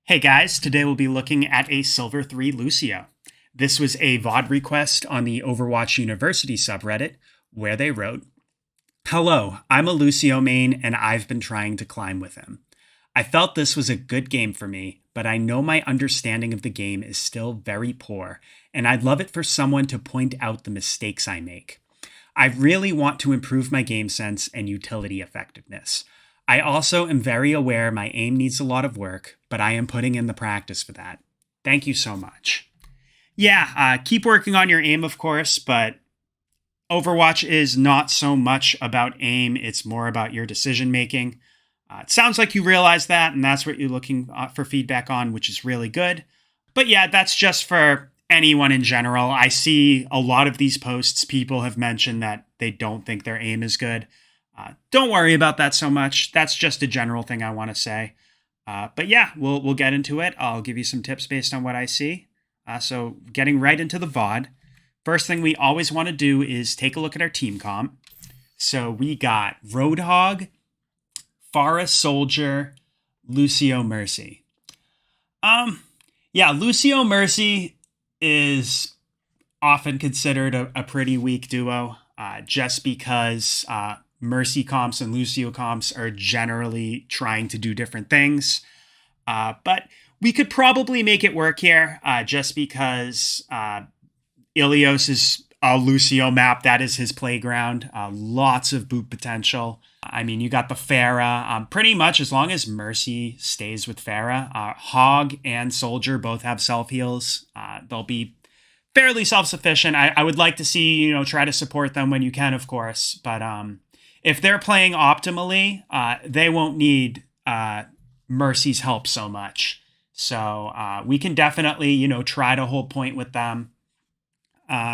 Hey guys, today we'll be looking at a Silver 3 Lucio. This was a VOD request on the Overwatch University subreddit where they wrote, "Hello, I'm a Lucio main and I've been trying to climb with him. I felt this was a good game for me, but I know my understanding of the game is still very poor, and I'd love it for someone to point out the mistakes I make. I really want to improve my game sense and utility effectiveness. I also am very aware my aim needs a lot of work, but I am putting in the practice for that. Thank you so much." Yeah, keep working on your aim, of course, but Overwatch is not so much about aim, it's more about your decision making. It sounds like you realize that, and that's what you're looking for feedback on, which is really good. But yeah, that's just for anyone in general. I see a lot of these posts, people have mentioned that they don't think their aim is good. Don't worry about that so much. That's just a general thing I want to say. But yeah, we'll get into it. I'll give you some tips based on what I see. So getting right into the VOD. First thing we always want to do is take a look at our team comp. So we got Roadhog, Pharah Soldier, Lucio Mercy. Yeah, Lucio Mercy is often considered a pretty weak duo, just because Mercy comps and Lucio comps are generally trying to do different things. But we could probably make it work here, just because Ilios is a Lucio map. That is his playground. Lots of boot potential. I mean, you got the Pharah. Pretty much as long as Mercy stays with Pharah, Hog and Soldier both have self-heals. They'll be fairly self-sufficient. I would like to see, try to support them when you can, of course. But if they're playing optimally, they won't need Mercy's help so much. So we can definitely, try to hold point with them.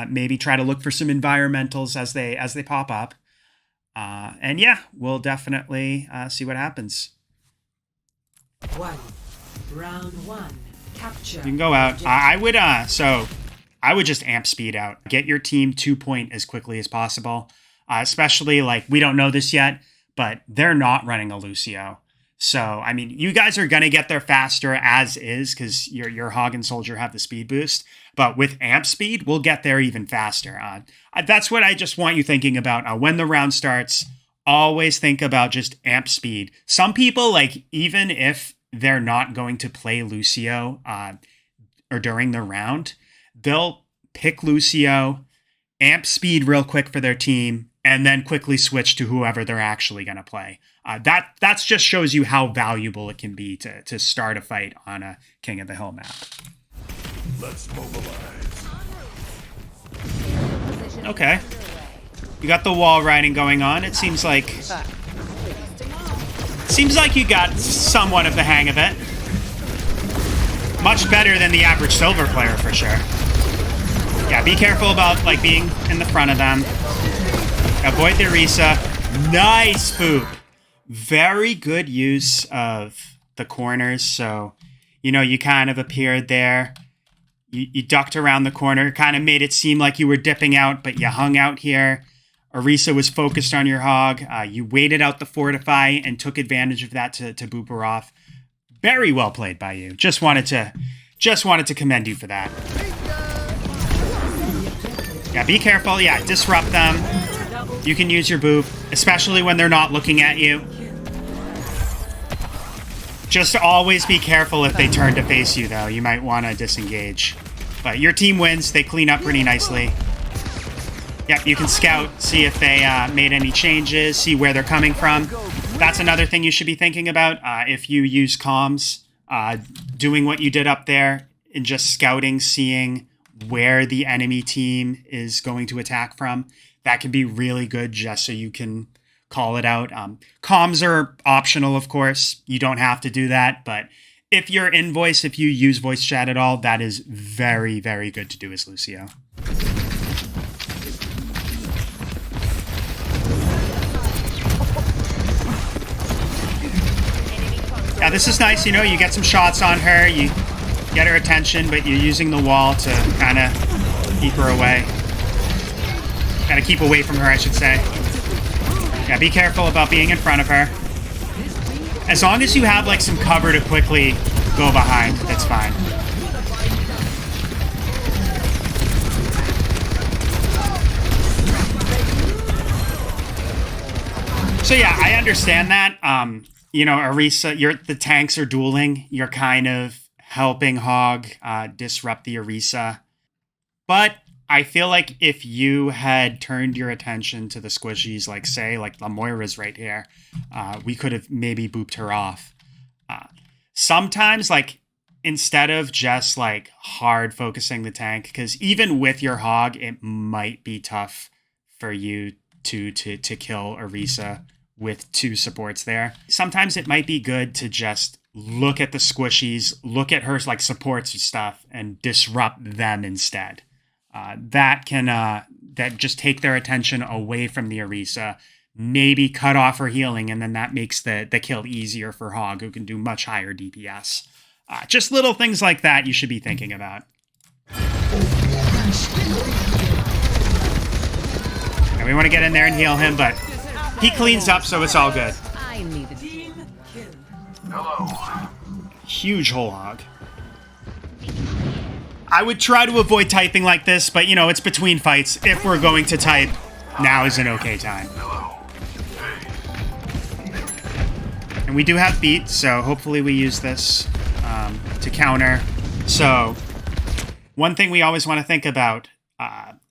Maybe try to look for some environmentals as they pop up. And yeah, we'll definitely see what happens. Round one. Capture. You can go out. I would just amp speed out. Get your team 2-point as quickly as possible. Especially, we don't know this yet, but they're not running a Lucio. So, I mean, you guys are going to get there faster as is because your Hog and Soldier have the speed boost. But with amp speed, we'll get there even faster. That's what I just want you thinking about. When the round starts, always think about just amp speed. Some people, even if they're not going to play Lucio or during the round, they'll pick Lucio, amp speed real quick for their team, and then quickly switch to whoever they're actually going to play. That just shows you how valuable it can be to start a fight on a King of the Hill map. Let's mobilize. Okay. You got the wall riding going on. It seems like you got somewhat of the hang of it. Much better than the average silver player for sure. Yeah, be careful about being in the front of them. Avoid the Orisa. Nice boop. Very good use of the corners. So, you kind of appeared there. You ducked around the corner, kind of made it seem like you were dipping out, but you hung out here. Orisa was focused on your Hog. You waited out the Fortify and took advantage of that to boop her off. Very well played by you. Just wanted to commend you for that. Yeah, be careful. Yeah, disrupt them. You can use your boop, especially when they're not looking at you. Just always be careful if they turn to face you, though. You might want to disengage. But your team wins. They clean up pretty nicely. Yep, you can scout, see if they made any changes, see where they're coming from. That's another thing you should be thinking about. If you use comms, doing what you did up there and just scouting, seeing where the enemy team is going to attack from, that can be really good just so you can call it out. Comms are optional, of course. You don't have to do that, but if you're in voice, if you use voice chat at all, that is very, very good to do as Lucio. Yeah, this is nice. You get some shots on her. You get her attention, but you're using the wall to kind of keep her away. Gotta keep away from her, I should say. Yeah, be careful about being in front of her. As long as you have some cover to quickly go behind. It's fine. So yeah, I understand that. You know, Orisa, the tanks are dueling. You're kind of helping Hog disrupt the Orisa. But I feel like if you had turned your attention to the squishies, like say, like the Moira's right here, we could have maybe booped her off. Sometimes, like, instead of just like hard focusing the tank, because even with your Hog, it might be tough for you to kill Orisa with 2 supports there. Sometimes it might be good to just look at the squishies, look at her like supports and stuff, and disrupt them instead. That just take their attention away from the Orisa, maybe cut off her healing, and then that makes the kill easier for Hog, who can do much higher DPS. Just little things like that you should be thinking about. And we want to get in there and heal him, but he cleans up, so it's all good. Hello. Huge whole Hog. I would try to avoid typing like this, but you know, it's between fights. If we're going to type, now is an okay time. And we do have beat, so hopefully we use this to counter. So one thing we always want to think about,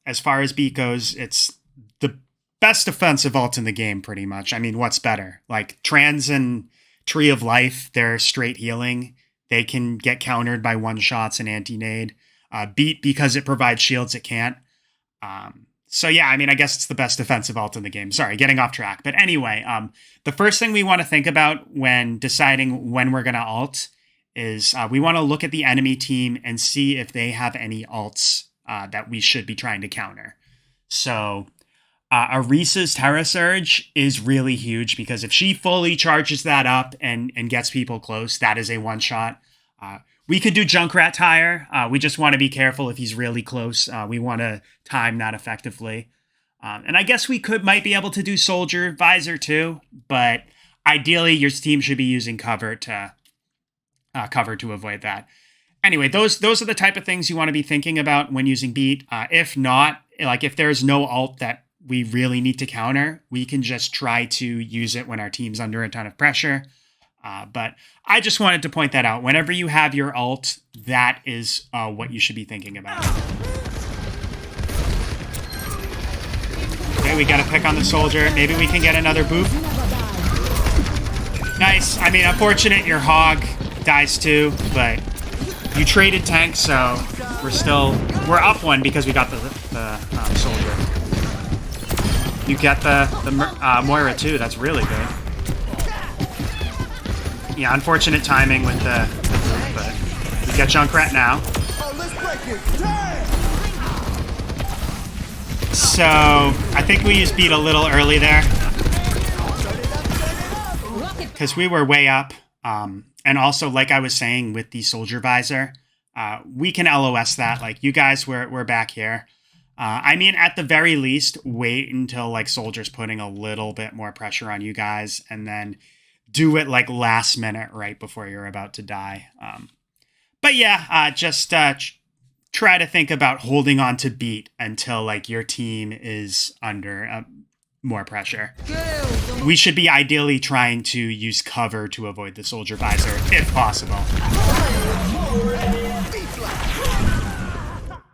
as far as beat goes, it's the best defensive ult in the game, pretty much. I mean, what's better? Like, Trans and Tree of Life, they're straight healing. They can get countered by one-shots and anti-nade. Beat, because it provides shields, it can't. So yeah, I mean, I guess it's the best defensive ult in the game. Sorry, getting off track. But anyway, the first thing we want to think about when deciding when we're going to ult is we want to look at the enemy team and see if they have any ults that we should be trying to counter. So Orisa's Terra Surge is really huge, because if she fully charges that up and gets people close, that is a one-shot. We could do Junkrat Tire. We just want to be careful if he's really close. We want to time that effectively. And I guess we might be able to do Soldier Visor too, but ideally your team should be using cover to avoid that. Anyway, those are the type of things you want to be thinking about when using beat. If not, like if there's no ult that we really need to counter, we can just try to use it when our team's under a ton of pressure. But I just wanted to point that out. Whenever you have your ult, that is what you should be thinking about. Okay, we got to pick on the soldier. Maybe we can get another boop. Nice. I mean, unfortunate your Hog dies too, but you traded tanks, so we're up one because we got the soldier. You get the Moira too. That's really good. Yeah, unfortunate timing with the boop, but we got Junkrat now. So I think we used beat a little early there because we were way up. And also, like I was saying with the Soldier Visor, we can LOS that. Like, you guys, we're back here. I mean, at the very least, wait until like Soldier's putting a little bit more pressure on you guys, and then do it like last minute right before you're about to die. But yeah, just try to think about holding on to beat until like your team is under more pressure. We should be ideally trying to use cover to avoid the Soldier Visor, if possible.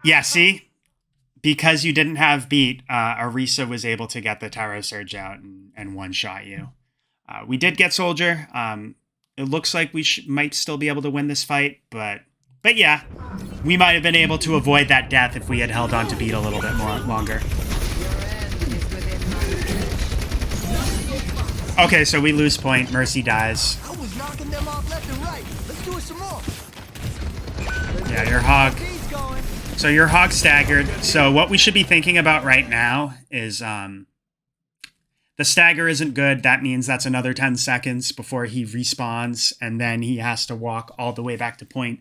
Yeah, see? Because you didn't have beat, Orisa was able to get the Taro Surge out and one-shot you. We did get Soldier. It looks like we might still be able to win this fight, but yeah, we might have been able to avoid that death if we had held on to beat a little bit more longer. Okay, so we lose point. Mercy dies. I was knocking them off left and right. Let's do it some more. Yeah, your Hog. So your Hog staggered. So what we should be thinking about right now is the stagger isn't good. That means that's another 10 seconds before he respawns, and then he has to walk all the way back to point.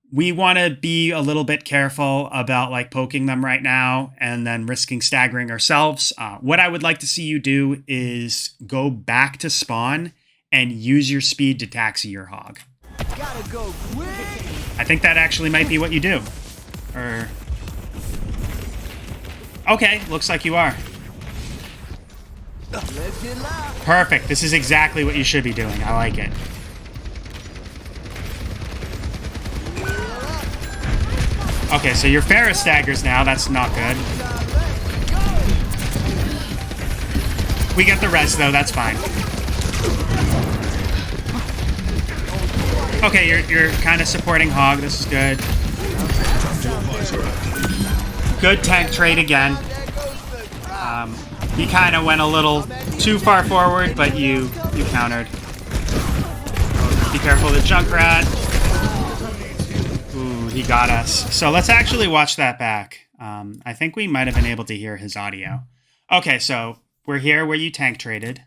We want to be a little bit careful about like poking them right now and then risking staggering ourselves. What I would like to see you do is go back to spawn and use your speed to taxi your Hog. Gotta go quick. I think that actually might be what you do. Or... Okay, looks like you are. Let's get loud. Perfect. This is exactly what you should be doing. I like it. Okay, so your Pharah staggers now. That's not good. We get the res, though. That's fine. Okay, you're kind of supporting Hog. This is good. Good tank trade again. He kind of went a little too far forward, but you countered. Be careful of the Junkrat. Ooh, he got us. So let's actually watch that back. I think we might have been able to hear his audio. Okay, so we're here where you tank traded.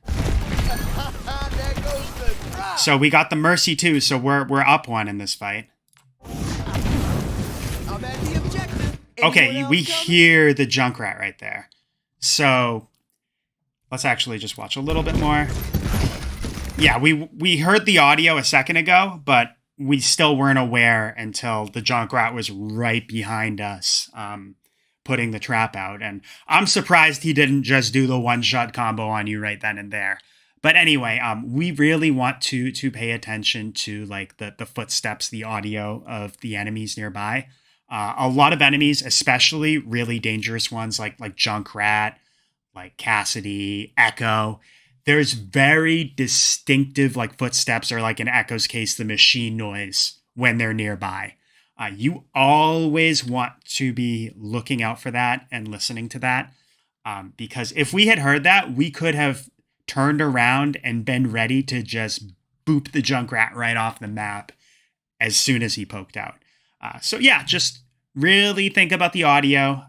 So we got the Mercy too, so we're up one in this fight. Okay, we hear the Junkrat right there. So let's actually just watch a little bit more. Yeah, we heard the audio a second ago, but we still weren't aware until the Junkrat was right behind us, putting the trap out. And I'm surprised he didn't just do the one-shot combo on you right then and there. But anyway, we really want to pay attention to like the footsteps, the audio of the enemies nearby. A lot of enemies, especially really dangerous ones like Junkrat, like Cassidy, Echo. There's very distinctive like footsteps, or like in Echo's case, the machine noise when they're nearby. You always want to be looking out for that and listening to that, because if we had heard that, we could have turned around and been ready to just boop the Junkrat right off the map as soon as he poked out. So yeah, just really think about the audio.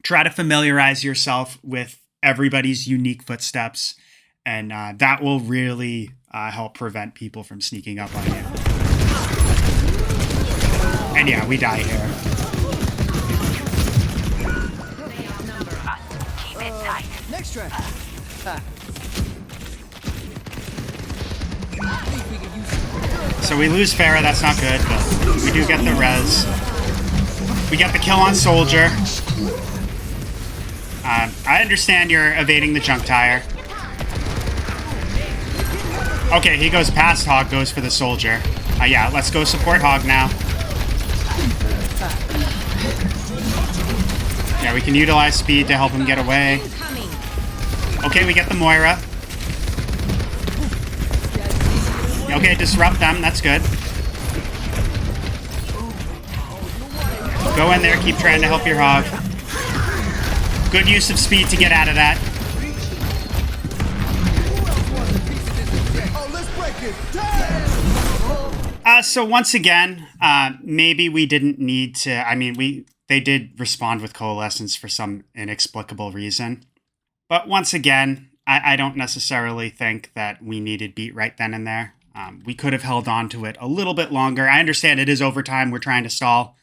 Try to familiarize yourself with everybody's unique footsteps, and that will really help prevent people from sneaking up on you. And yeah, we die here. Next track. So we lose Pharah, that's not good, but we do get the res. We get the kill on Soldier. I understand you're evading the junk tire. Okay, he goes past Hog, goes for the Soldier. Yeah, let's go support Hog now. Yeah, we can utilize speed to help him get away. Okay, we get the Moira. Okay, disrupt them, that's good. Go in there, keep trying to help your Hog. Good use of speed to get out of that. So once again, maybe we didn't need to, I mean, they did respond with Coalescence for some inexplicable reason. But once again, I don't necessarily think that we needed beat right then and there. We could have held on to it a little bit longer. I understand it is overtime. We're trying to stall.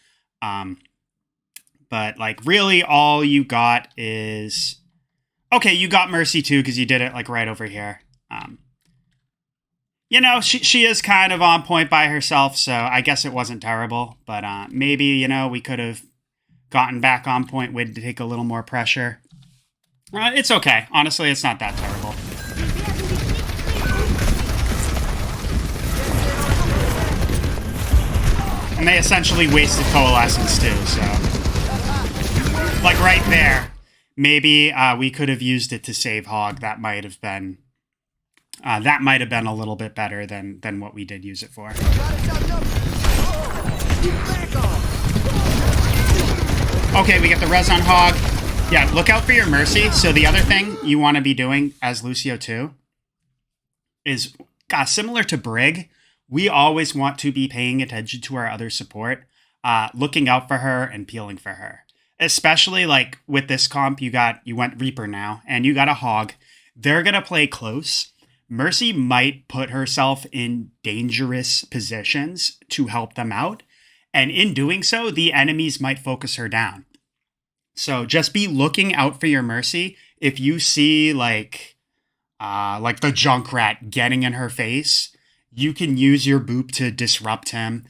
But like really all you got is... Okay, you got Mercy too because you did it like right over here. You know, she is kind of on point by herself, so I guess it wasn't terrible. But maybe, you know, we could have gotten back on point with to take a little more pressure. It's okay. Honestly, it's not that terrible. And they essentially wasted Coalescence too, so... Like right there. Maybe we could have used it to save Hog. That might have been... that might have been a little bit better than what we did use it for. Okay, we get the res on Hog. Yeah, look out for your Mercy. So the other thing you want to be doing as Lucio too is, similar to Brig, we always want to be paying attention to our other support, looking out for her and peeling for her. Especially like with this comp, you went Reaper now, and you got a Hog. They're going to play close. Mercy might put herself in dangerous positions to help them out. And in doing so, the enemies might focus her down. So just be looking out for your Mercy. If you see like the Junkrat getting in her face, you can use your boop to disrupt him,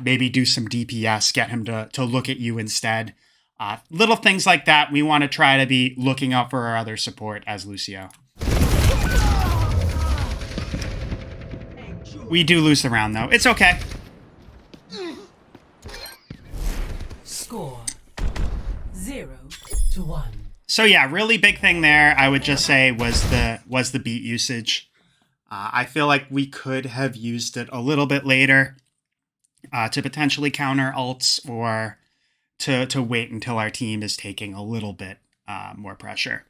maybe do some DPS, get him to look at you instead. Little things like that. We want to try to be looking out for our other support as Lucio. We do lose the round, though. It's okay. Score 0-1. So yeah, really big thing there, I would just say, was the beat usage. I feel like we could have used it a little bit later to potentially counter ults, or to wait until our team is taking a little bit more pressure.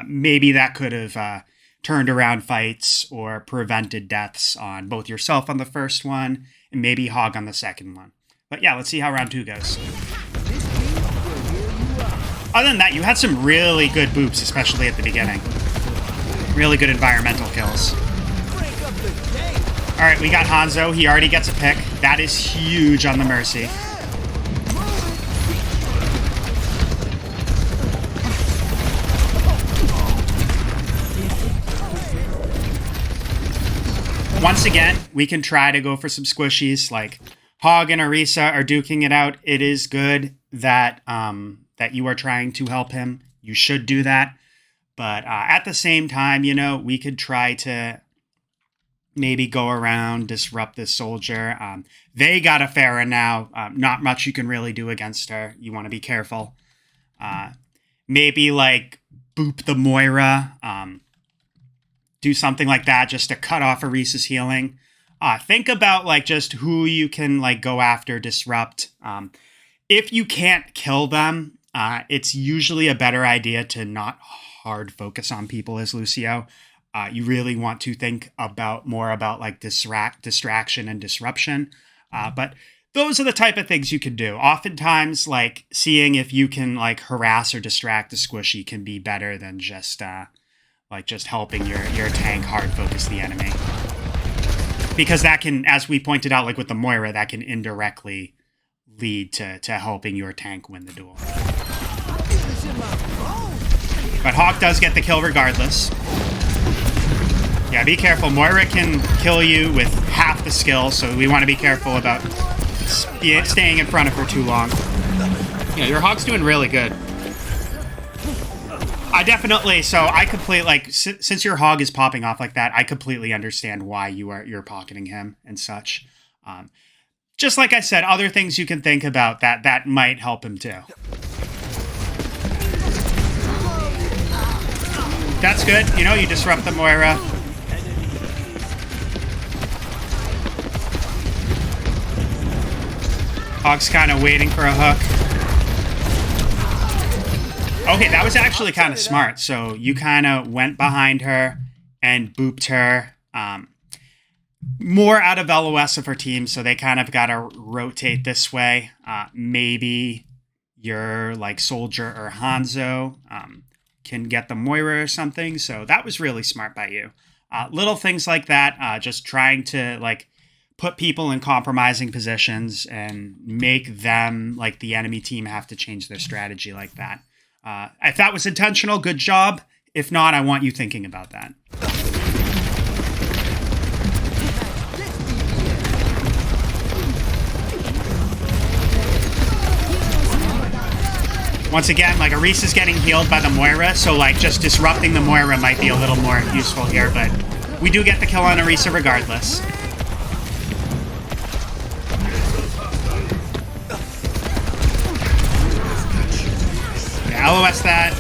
Maybe that could have turned around fights or prevented deaths on both yourself on the first one and maybe Hog on the second one. But yeah, let's see how round 2 goes. Other than that, you had some really good boops, especially at the beginning. Really good environmental kills. All right, we got Hanzo. He already gets a pick. That is huge on the Mercy. Once again, we can try to go for some squishies. Like Hog and Orisa are duking it out. It is good that that you are trying to help him. You should do that. But at the same time, you know, we could try to maybe go around, disrupt this soldier. They got a Pharah now. Not much you can really do against her. You want to be careful. Maybe like boop the Moira. Do something like that just to cut off Orisa's healing. Think about like just who you can like go after, disrupt. If you can't kill them, it's usually a better idea to not hard focus on people as Lucio. You really want to think more about like distraction and disruption. But those are the type of things you can do. Oftentimes, like seeing if you can like harass or distract the squishy can be better than just helping your tank hard focus the enemy. Because that can, as we pointed out, like with the Moira, that can indirectly lead to helping your tank win the duel. But Hawk does get the kill regardless. Yeah, be careful. Moira can kill you with half the skill, so we want to be careful about staying in front of her too long. Yeah, your Hawk's doing really good. I completely, like, since your Hog is popping off like that, I completely understand why you're pocketing him and such. Just like I said, other things you can think about that might help him too. That's good. You know, you disrupt the Moira. Hog's kind of waiting for a hook. Okay, that was actually kind of smart. So you kind of went behind her and booped her. More out of LOS of her team, so they kind of got to rotate this way. Maybe your like Soldier or Hanzo can get the Moira or something. So that was really smart by you. Little things like that, just trying to like put people in compromising positions and make them, like the enemy team, have to change their strategy like that. If that was intentional, good job. If not, I want you thinking about that. Once again, like Orisa's getting healed by the Moira, so like just disrupting the Moira might be a little more useful here, but we do get the kill on Orisa regardless. Yeah, LOS that.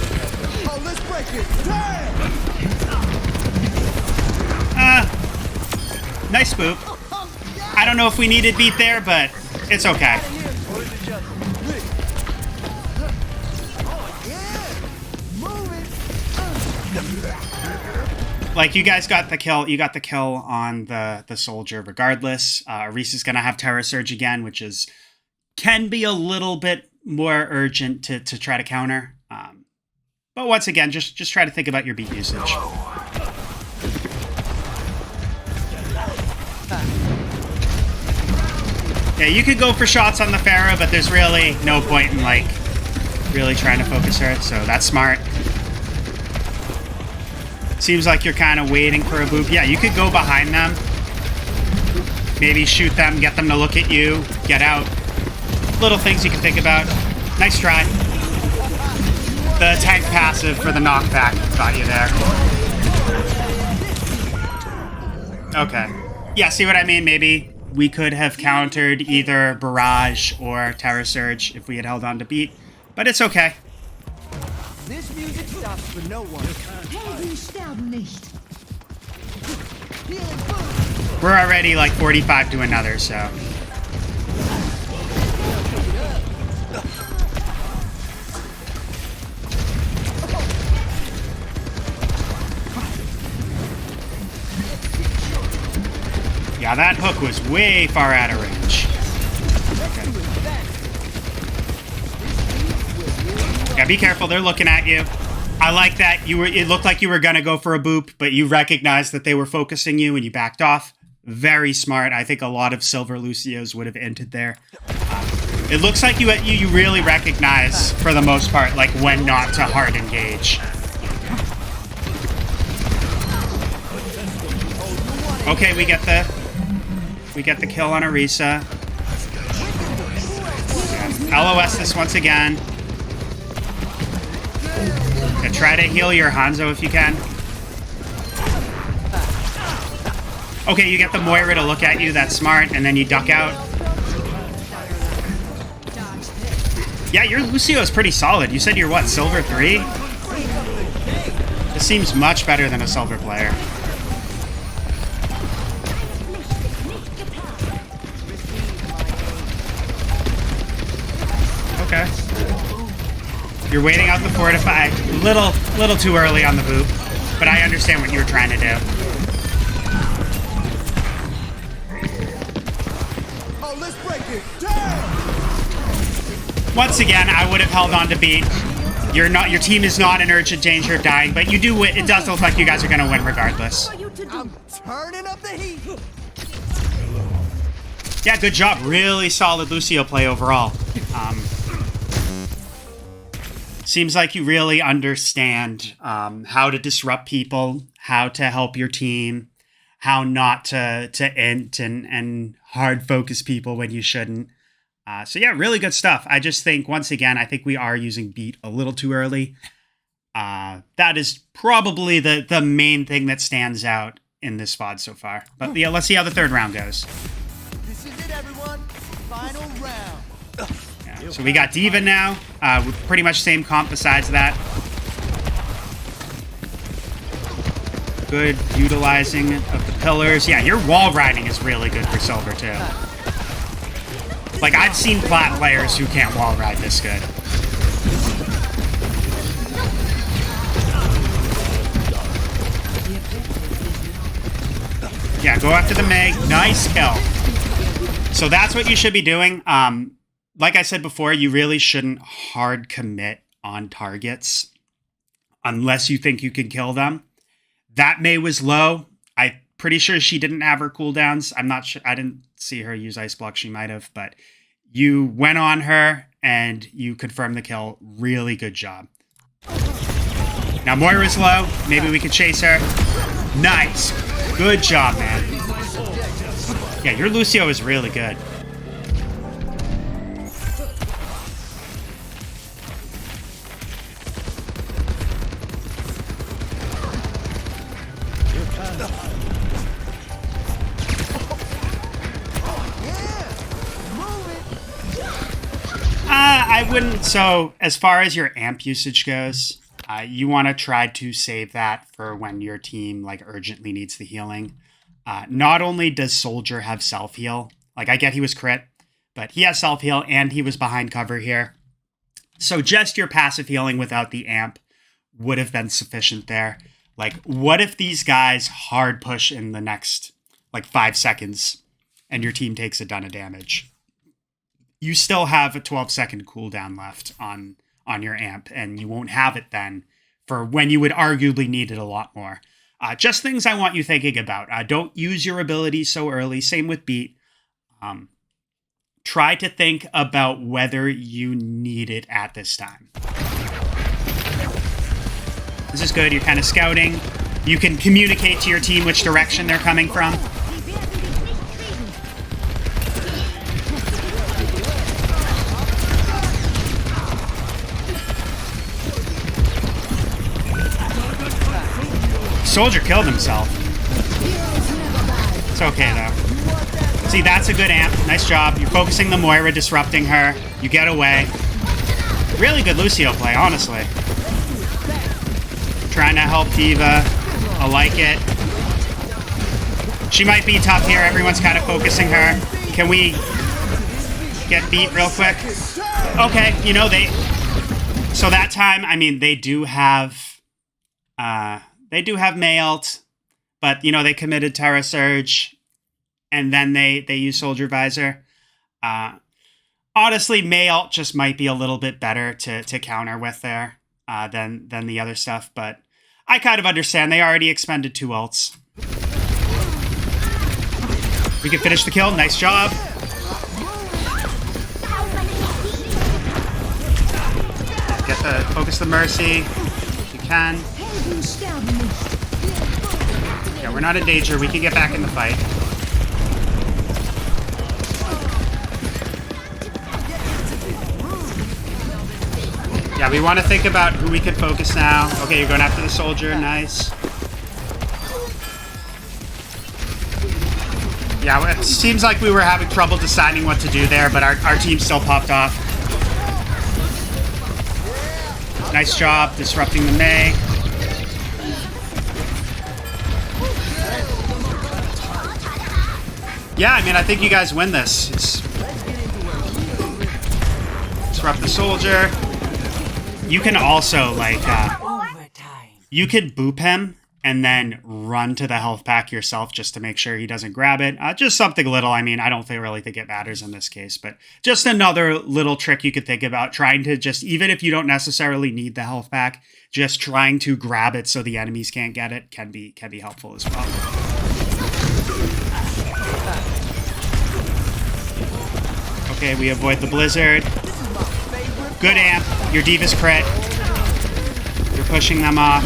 Nice spook. I don't know if we needed beat there, but it's okay. Like, you guys got the kill. You got the kill on the Soldier regardless. Orisa's going to have Terror Surge again, which can be a little bit more urgent to try to counter. But once again, just try to think about your beat usage. Yeah, you could go for shots on the Pharah, but there's really no point in, like, really trying to focus her, so that's smart. Seems like you're kind of waiting for a boop. Yeah, you could go behind them Maybe shoot them, get them to look at you, get out. Little things you can think about. Nice try. The tank passive for the knockback got you there. Okay. Yeah, see what I mean? Maybe we could have countered either Barrage or Terra Surge if we had held on to beat, but it's okay. This music stops for no one. Helden sterben nicht. Healing food. We're already like 45 to another, so. Yeah, that hook was way far out of range. Okay. Yeah, be careful. They're looking at you. I like that it looked like you were gonna go for a boop, but you recognized that they were focusing you and you backed off. Very smart. I think a lot of Silver Lucios would have entered there. It looks like you really recognize, for the most part, like when not to hard engage. Okay, we get the kill on Orisa. Yeah. LOS this once again. Yeah, try to heal your Hanzo if you can. Okay, you get the Moira to look at you, that's smart, and then you duck out. Yeah, your Lucio is pretty solid. You said you're what, Silver 3? This seems much better than a Silver player. Okay. You're waiting out the fortify. Little too early on the boot, but I understand what you were trying to do. Oh, let's break it. Damn! Once again, I would have held on to beat. Your team is not in urgent danger of dying, but you do win. It does look like you guys are going to win regardless. I'm turning up the heat. Yeah, good job. Really solid Lucio play overall. Seems like you really understand how to disrupt people, how to help your team, how not to int and hard focus people when you shouldn't. So yeah, really good stuff. I just think, once again, I think we are using beat a little too early. That is probably the main thing that stands out in this VOD so far. But yeah, let's see how the third round goes. This is it, everyone. Final round. Yeah, so we got D.Va now, with pretty much same comp besides that. Good utilizing of the pillars. Yeah, your wall riding is really good for Silver too. Like, I've seen plat players who can't wall ride this good. Yeah, go after the Meg. Nice kill. So that's what you should be doing. Like I said before, you really shouldn't hard commit on targets unless you think you can kill them. That Mei was low. I'm pretty sure she didn't have her cooldowns. I'm not sure. I didn't see her use Ice Block. She might have, but you went on her and you confirmed the kill. Really good job. Now Moira's low. Maybe we could chase her. Nice. Good job, man. Yeah, your Lucio is really good. I wouldn't. So as far as your amp usage goes, you want to try to save that for when your team like urgently needs the healing. Not only does Soldier have self-heal, like I get he was crit, but he has self-heal and he was behind cover here. So just your passive healing without the amp would have been sufficient there. Like, what if these guys hard push in the next like 5 seconds and your team takes a ton of damage? You still have a 12-second cooldown left on your amp, and you won't have it then for when you would arguably need it a lot more. Just things I want you thinking about. Don't use your abilities so early. Same with beat. Try to think about whether you need it at this time. This is good. You're kind of scouting. You can communicate to your team which direction they're coming from. soldier killed himself. It's okay, though. See, that's a good amp. Nice job. You're focusing the Moira, disrupting her. You get away. Really good Lucio play, honestly. Trying to help D.Va. I like it. She might be tough here. Everyone's kind of focusing her. Can we get beat real quick? Okay, you know, so that time, I mean, they do have Mei ult, but, you know, they committed Terra Surge, and then they use Soldier Visor. Honestly, Mei ult just might be a little bit better to counter with there than the other stuff, but I kind of understand. They already expended 2 ults. We can finish the kill. Nice job. Focus the Mercy if you can. Yeah, we're not in danger. We can get back in the fight. Yeah, we want to think about who we could focus now. Okay, you're going after the soldier. Nice. Yeah, it seems like we were having trouble deciding what to do there, but our team still popped off. Nice job disrupting the Mei. Yeah, I mean, I think you guys win this. Disrupt the soldier. You can also, like, you could boop him and then run to the health pack yourself just to make sure he doesn't grab it. Just something little. I mean, I don't really think it matters in this case, but just another little trick you could think about, trying to just, even if you don't necessarily need the health pack, just trying to grab it so the enemies can't get it can be helpful as well. Okay, we avoid the blizzard. Good amp. Your D.Va's crit. You're pushing them off.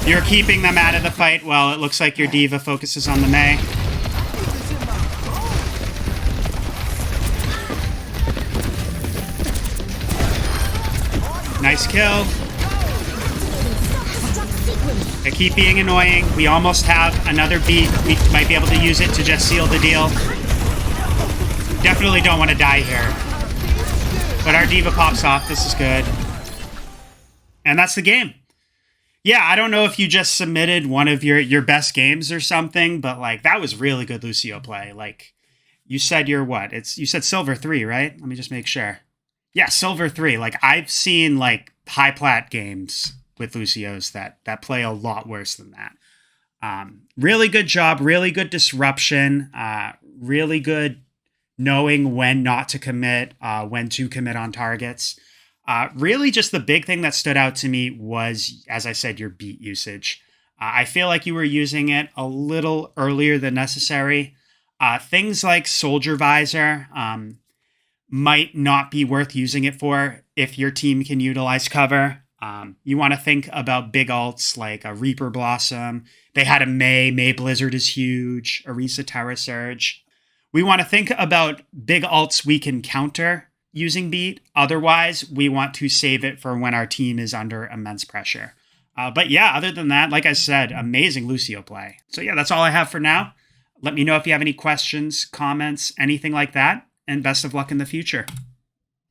You're keeping them out of the fight. Well, it looks like your D.Va focuses on the Mei. Nice kill. They keep being annoying. We almost have another beat. We might be able to use it to just seal the deal. Definitely don't want to die here. But our D.Va pops off. This is good. And that's the game. Yeah, I don't know if you just submitted one of your best games or something, but, like, that was really good Lucio play. Like, you said you're what? You said Silver 3, right? Let me just make sure. Yeah, Silver 3. Like, I've seen, like, high plat games with Lucios that play a lot worse than that. Really good job. Really good disruption. Really good knowing when not to commit, when to commit on targets. Really just the big thing that stood out to me was, as I said, your beat usage. I feel like you were using it a little earlier than necessary. Things like Soldier Visor might not be worth using it for if your team can utilize cover. You want to think about big ults like a Reaper Blossom. They had a Mei Blizzard is huge, Orisa Terra Surge. We want to think about big ults we can counter using beat. Otherwise, we want to save it for when our team is under immense pressure. But yeah, other than that, like I said, amazing Lucio play. So yeah, that's all I have for now. Let me know if you have any questions, comments, anything like that, and best of luck in the future.